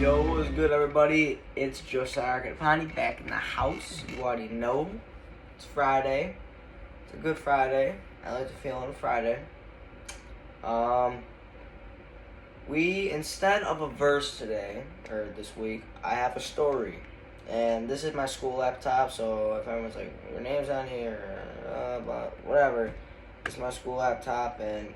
Yo, what's good, everybody? It's Josiah Kapani back in the house. You already know it's Friday. It's a good Friday. I like to feel on a Friday. We instead of a verse today or this week, I have a story, and this is my school laptop. So if everyone's like, your name's on here, but whatever, it's my school laptop, and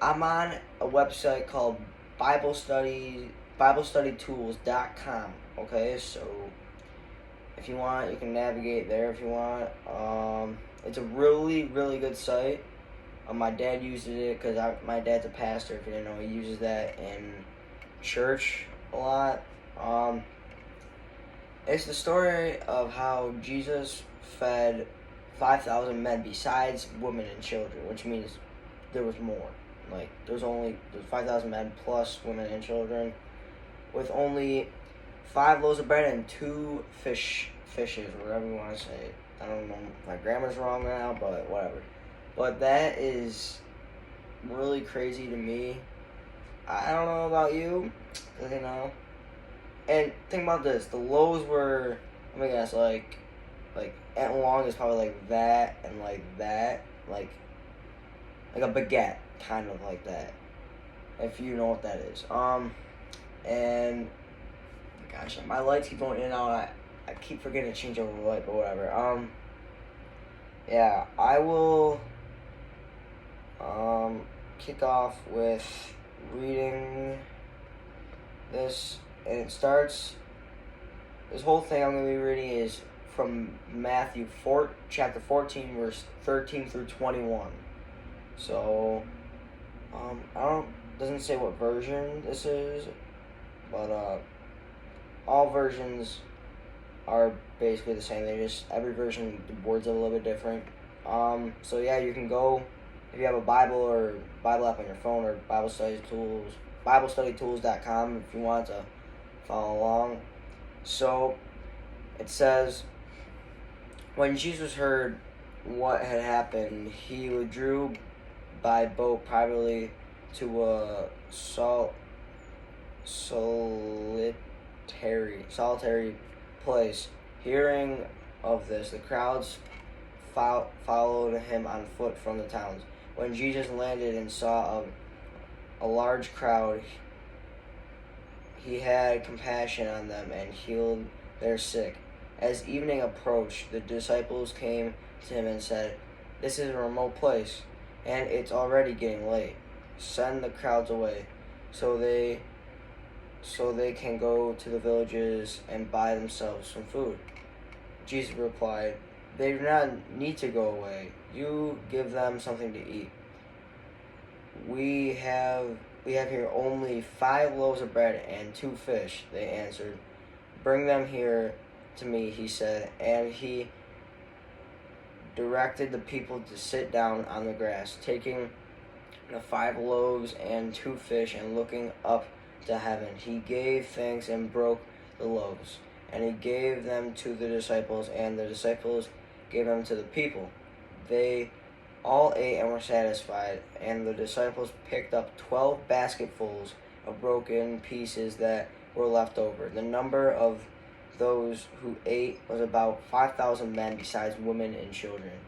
I'm on a website called BibleStudyTools.com. Okay, so if you want, you can navigate there if you want. It's a really, really good site. My dad uses it because my dad's a pastor. If you didn't know, he uses that in church a lot. It's the story of how Jesus fed 5,000 men besides women and children, which means there was more. Like, there's 5,000 men plus women and children with only 5 loaves of bread and 2 fishes, whatever you want to say. I don't know if my grammar's wrong now, but whatever. But that is really crazy to me. I don't know about you, you know. And think about this: the loaves were, let me guess, like at long is probably like that and like that, like a baguette, kind of like that. If you know what that is. And gosh, my lights keep going in and out. I keep forgetting to change over the light, but whatever. Yeah, I will kick off with reading this, and it starts. This whole thing I'm going to be reading is from Matthew chapter 14, verse 13 through 21. So, doesn't say what version this is, but all versions are basically the same. Every version, the words are a little bit different. So yeah, you can go, if you have a Bible or Bible app on your phone, or BibleStudyTools.com if you want to follow along. So it says, when Jesus heard what had happened, he withdrew by boat privately to a solitary place. Hearing of this, the crowds followed him on foot from the towns. When Jesus landed and saw a large crowd, he had compassion on them and healed their sick. As evening approached, the disciples came to him and said, "This is a remote place, and it's already getting late. Send the crowds away, so they can go to the villages and buy themselves some food." Jesus replied, "They do not need to go away. You give them something to eat." We have here only 5 loaves of bread and 2 fish," they answered. "Bring them here to me," he said, and he directed the people to sit down on the grass. Taking the 5 loaves and 2 fish and looking up to heaven, he gave thanks and broke the loaves, and he gave them to the disciples, and the disciples gave them to the people. They all ate and were satisfied, and the disciples picked up 12 basketfuls of broken pieces that were left over. The number of those who ate was about 5,000 men, besides women and children.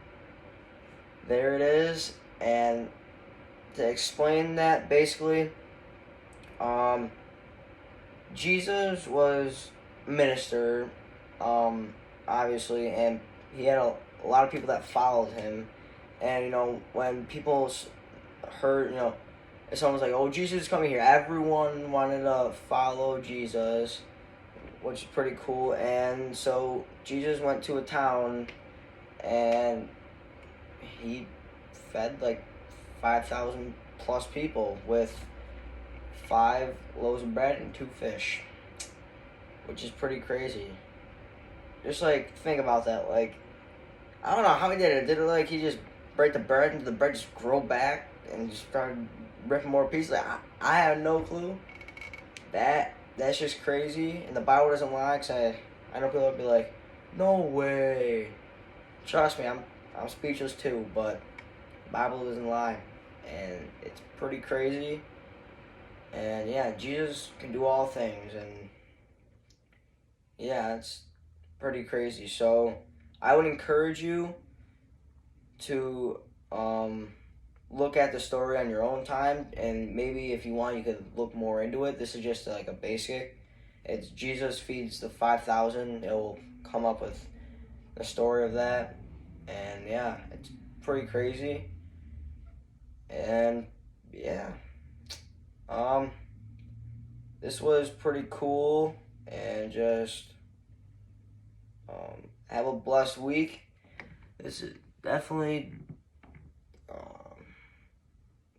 There it is. And to explain that, basically, Jesus was a minister, obviously, and he had a lot of people that followed him. And, when people heard, if someone was like, "Oh, Jesus is coming here," everyone wanted to follow Jesus, which is pretty cool. And so Jesus went to a town, and he fed like 5,000 plus people with 5 loaves of bread and 2 fish, which is pretty crazy. Just think about that. I don't know how he did it. Did it he just break the bread and the bread just grow back and just started ripping more pieces? I have no clue. That's just crazy, and the Bible doesn't lie. 'Cause I know people would be like, "No way." Trust me, I'm speechless too. But the Bible doesn't lie, and it's pretty crazy. And yeah, Jesus can do all things, and yeah, it's pretty crazy. So I would encourage you to look at the story on your own time, and maybe if you want, you could look more into it. This is just like a basic. It's Jesus feeds the 5,000. It will come up with the story of that, and yeah, it's pretty crazy. And yeah, um, this was pretty cool, and just have a blessed week. This is definitely, um,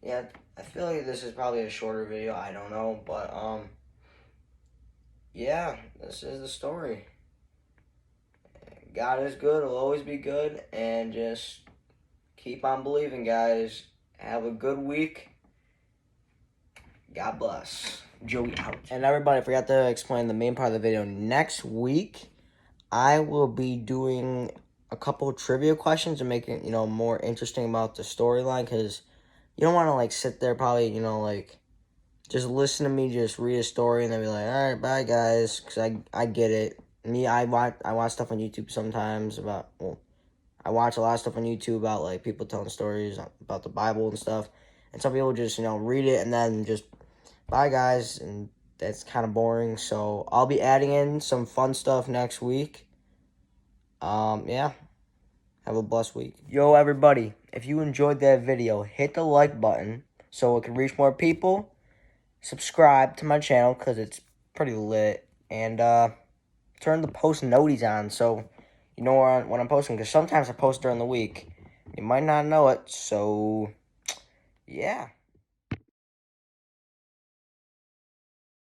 yeah, I feel like this is probably a shorter video. I don't know, but yeah, this is the story. God is good. Will always be good, and just keep on believing, guys. Have a good week. God bless. Joey out. And everybody, I forgot to explain the main part of the video. Next week, I will be doing a couple trivia questions and making it, more interesting about the storyline, because you don't want to, like, sit there probably, like, just listen to me just read a story and then be like, all right, bye, guys, because I get it. Me, I watch stuff on YouTube sometimes about, well, I watch a lot of stuff on YouTube about, like, people telling stories about the Bible and stuff, and some people just, read it and then just, bye, guys, and that's kind of boring. So I'll be adding in some fun stuff next week. Yeah, have a blessed week. Yo, everybody, if you enjoyed that video, hit the like button so it can reach more people. Subscribe to my channel because it's pretty lit, and turn the post noties on so you know when I'm posting, because sometimes I post during the week. You might not know it, so yeah.